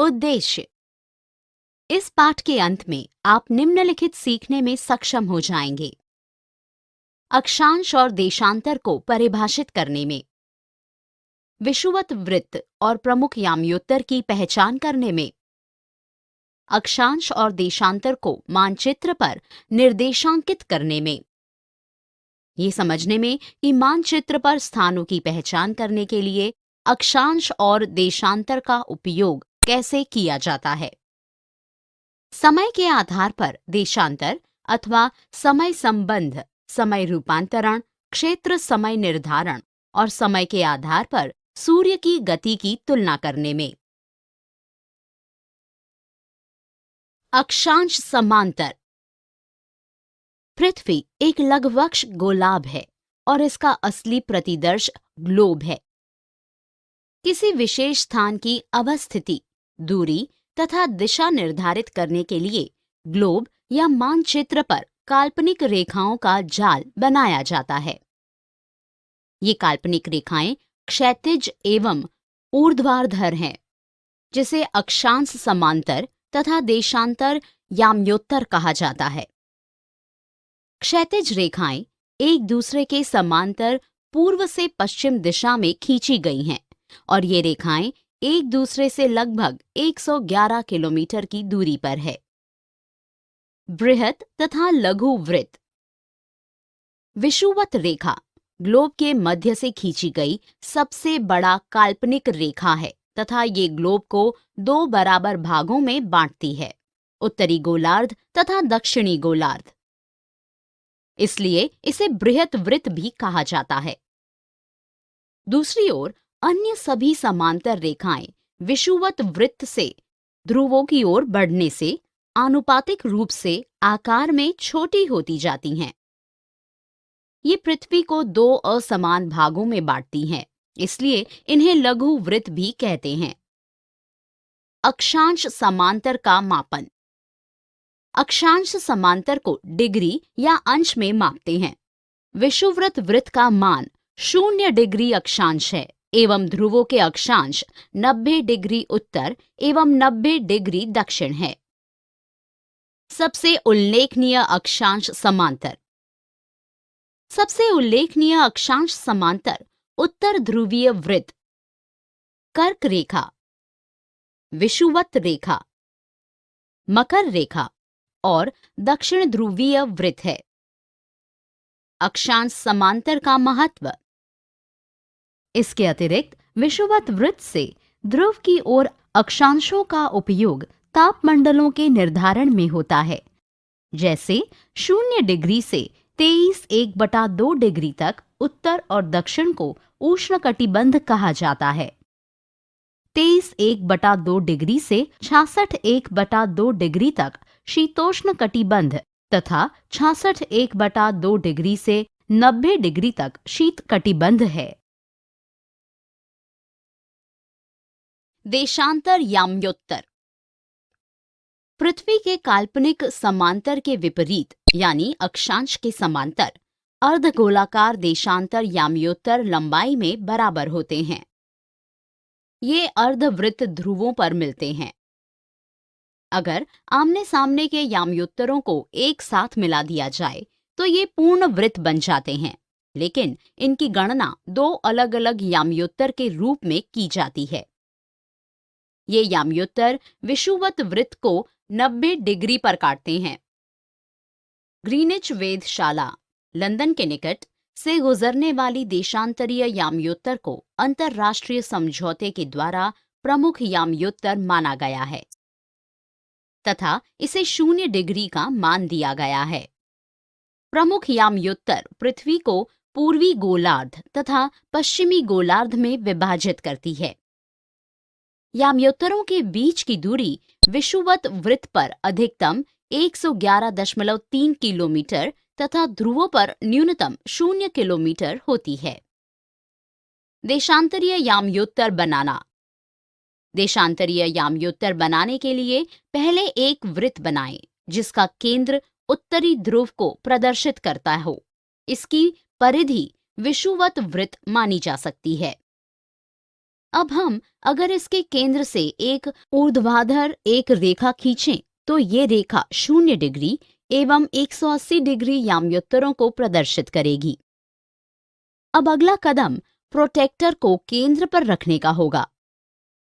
उद्देश्य। इस पाठ के अंत में आप निम्नलिखित सीखने में सक्षम हो जाएंगे। अक्षांश और देशांतर को परिभाषित करने में, विषुवत वृत्त और प्रमुख याम्योत्तर की पहचान करने में, अक्षांश और देशांतर को मानचित्र पर निर्देशांकित करने में, ये समझने में कि मानचित्र पर स्थानों की पहचान करने के लिए अक्षांश और देशांतर का उपयोग कैसे किया जाता है। समय के आधार पर देशांतर अथवा समय संबंध, समय रूपांतरण, क्षेत्र समय निर्धारण और समय के आधार पर सूर्य की गति की तुलना करने में। अक्षांश समांतर। पृथ्वी एक लघुवक्ष गोलाभ है और इसका असली प्रतिदर्श ग्लोब है। किसी विशेष स्थान की अवस्थिति, दूरी तथा दिशा निर्धारित करने के लिए ग्लोब या मानचित्र पर काल्पनिक रेखाओं का जाल बनाया जाता है। ये काल्पनिक रेखाएं क्षैतिज एवं ऊर्ध्वाधर हैं, जिसे अक्षांश समांतर तथा देशांतर याम्योत्तर कहा जाता है। क्षैतिज रेखाएं एक दूसरे के समांतर पूर्व से पश्चिम दिशा में खींची गई हैं और ये रेखाएं एक दूसरे से लगभग 111 किलोमीटर की दूरी पर है। बृहत तथा लघु वृत्त। विषुवत रेखा ग्लोब के मध्य से खींची गई सबसे बड़ा काल्पनिक रेखा है तथा ये ग्लोब को 2 बराबर भागों में बांटती है, उत्तरी गोलार्ध तथा दक्षिणी गोलार्ध। इसलिए इसे बृहत वृत्त भी कहा जाता है। दूसरी ओर अन्य सभी समांतर रेखाएं विषुवत वृत्त से ध्रुवों की ओर बढ़ने से आनुपातिक रूप से आकार में छोटी होती जाती हैं। ये पृथ्वी को 2 असमान भागों में बांटती हैं, इसलिए इन्हें लघु वृत्त भी कहते हैं। अक्षांश समांतर का मापन। अक्षांश समांतर को डिग्री या अंश में मापते हैं। विषुवत वृत्त का मान 0 डिग्री अक्षांश है एवं ध्रुवों के अक्षांश 90 डिग्री उत्तर एवं 90 डिग्री दक्षिण है। सबसे उल्लेखनीय अक्षांश समांतर। सबसे उल्लेखनीय अक्षांश समांतर उत्तर ध्रुवीय वृत्त, कर्क रेखा, विषुवत रेखा, मकर रेखा और दक्षिण ध्रुवीय वृत्त है। अक्षांश समांतर का महत्व। इसके अतिरिक्त विषुवत वृत्त से ध्रुव की ओर अक्षांशों का उपयोग तापमंडलों के निर्धारण में होता है, जैसे 0 डिग्री से 23.1/2 डिग्री तक उत्तर और दक्षिण को उष्णकटिबंध कहा जाता है। 23.1/2 डिग्री से 66.1/2 डिग्री तक शीतोष्ण कटिबंध तथा 66.1/2 डिग्री से 90 डिग्री तक शीत कटिबंध है। देशांतर याम्योत्तर। पृथ्वी के काल्पनिक समांतर के विपरीत यानी अक्षांश के समांतर अर्धगोलाकार देशांतर याम्योत्तर लंबाई में बराबर होते हैं। ये अर्धवृत्त ध्रुवों पर मिलते हैं। अगर आमने सामने के याम्योत्तरों को एक साथ मिला दिया जाए तो ये पूर्ण वृत्त बन जाते हैं, लेकिन इनकी गणना 2 अलग अलग याम्योत्तर के रूप में की जाती है। ये याम्योत्तर विषुवत वृत्त को 90 डिग्री पर काटते हैं। ग्रीनिच वेधशाला, लंदन के निकट से गुजरने वाली देशांतरीय याम्योत्तर को अंतरराष्ट्रीय समझौते के द्वारा प्रमुख याम्योत्तर माना गया है तथा इसे 0 डिग्री का मान दिया गया है। प्रमुख याम्योत्तर पृथ्वी को पूर्वी गोलार्ध तथा पश्चिमी गोलार्ध में विभाजित करती है। याम्योत्तरों के बीच की दूरी विषुवत वृत्त पर अधिकतम 111.3 किलोमीटर तथा ध्रुवों पर न्यूनतम 0 किलोमीटर होती है। देशांतरीय याम्योत्तर बनाना। देशांतरीय याम्योत्तर बनाने के लिए पहले एक वृत्त बनाएं जिसका केंद्र उत्तरी ध्रुव को प्रदर्शित करता हो। इसकी परिधि विषुवत वृत्त मानी जा सकती है। अब हम अगर इसके केंद्र से एक ऊर्ध्वाधर एक रेखा खींचें तो ये रेखा 0 डिग्री एवं 180 डिग्री याम्योत्तरों को प्रदर्शित करेगी। अब अगला कदम प्रोटेक्टर को केंद्र पर रखने का होगा।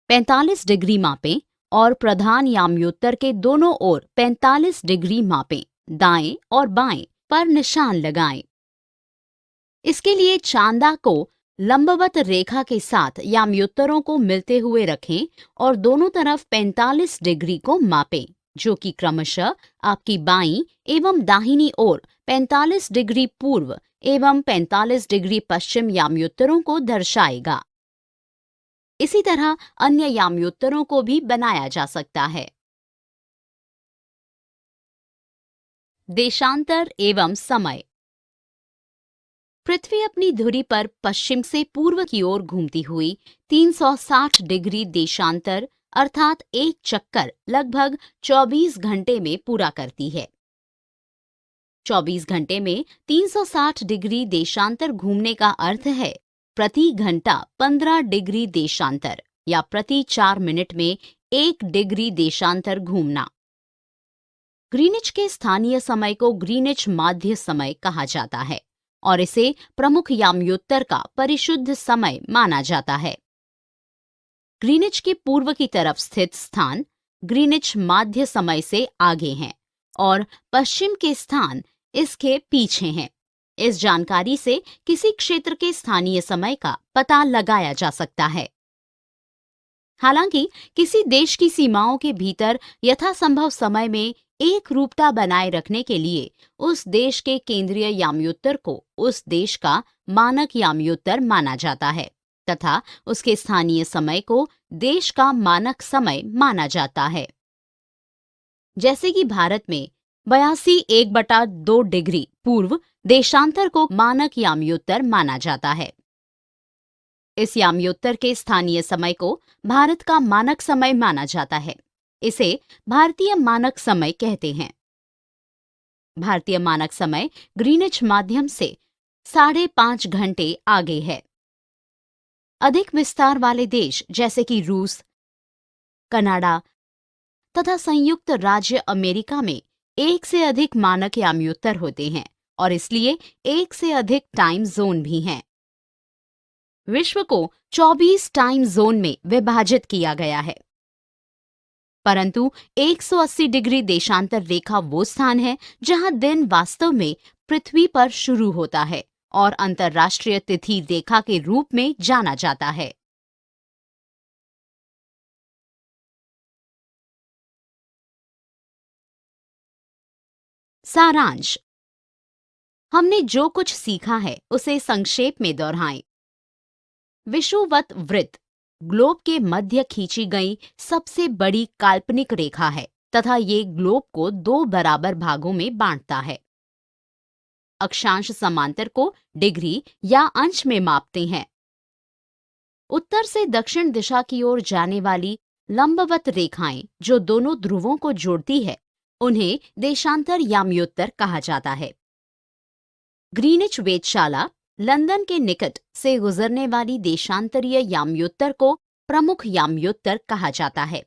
45 डिग्री मापें और प्रधान याम्योत्तर के दोनों ओर 45 डिग्री मापें, दाएं और बाएं पर निशान लगाएं। इसके लिए चांदा को लंबवत रेखा के साथ याम्योत्तरों को मिलते हुए रखें और दोनों तरफ 45 डिग्री को मापें, जो कि क्रमशः आपकी बाईं एवं दाहिनी ओर 45 डिग्री पूर्व एवं 45 डिग्री पश्चिम याम्योत्तरों को दर्शाएगा। इसी तरह अन्य याम्योत्तरों को भी बनाया जा सकता है। देशांतर एवं समय। पृथ्वी अपनी धुरी पर पश्चिम से पूर्व की ओर घूमती हुई 360 डिग्री देशांतर अर्थात एक चक्कर लगभग 24 घंटे में पूरा करती है। 24 घंटे में 360 डिग्री देशांतर घूमने का अर्थ है प्रति घंटा 15 डिग्री देशांतर या प्रति 4 मिनट में 1 डिग्री देशांतर घूमना। ग्रीनिच के स्थानीय समय को ग्रीनिच माध्य समय कहा जाता है और इसे प्रमुख याम्योत्तर का परिशुद्ध समय माना जाता है। ग्रीनिच के पूर्व की तरफ स्थित स्थान ग्रीनिच माध्य समय से आगे हैं और पश्चिम के स्थान इसके पीछे हैं। इस जानकारी से किसी क्षेत्र के स्थानीय समय का पता लगाया जा सकता है। हालांकि किसी देश की सीमाओं के भीतर यथासंभव समय में एक रूपता बनाए रखने के लिए उस देश के केंद्रीय याम्योत्तर को उस देश का मानक याम्योत्तर माना जाता है तथा उसके स्थानीय समय को देश का मानक समय माना जाता है। जैसे कि भारत में 82.1/2 डिग्री पूर्व देशांतर को मानक याम्योत्तर माना जाता है। इस याम्योत्तर के स्थानीय समय को भारत का मानक समय माना जाता है। इसे भारतीय मानक समय कहते हैं। भारतीय मानक समय ग्रीनिच माध्यम से 5.5 घंटे आगे है। अधिक विस्तार वाले देश जैसे कि रूस, कनाडा तथा संयुक्त राज्य अमेरिका में एक से अधिक मानक याम्योत्तर होते हैं और इसलिए एक से अधिक टाइम जोन भी हैं। विश्व को 24 टाइम जोन में विभाजित किया गया है, परंतु 180 डिग्री देशांतर रेखा वो स्थान है जहां दिन वास्तव में पृथ्वी पर शुरू होता है और अंतर्राष्ट्रीय तिथि रेखा के रूप में जाना जाता है। सारांश। हमने जो कुछ सीखा है उसे संक्षेप में दोहराएं। विषुवत वृत्त ग्लोब के मध्य खींची गई सबसे बड़ी काल्पनिक रेखा है तथा ये ग्लोब को 2 बराबर भागों में बांटता है। अक्षांश समांतर को डिग्री या अंश में मापते हैं। उत्तर से दक्षिण दिशा की ओर जाने वाली लंबवत रेखाएं जो दोनों ध्रुवों को जोड़ती है उन्हें देशांतर याम्योत्तर कहा जाता है। ग्रीनिच वेधशाला लंदन के निकट से गुजरने वाली देशांतरीय याम्योत्तर को प्रमुख याम्योत्तर कहा जाता है।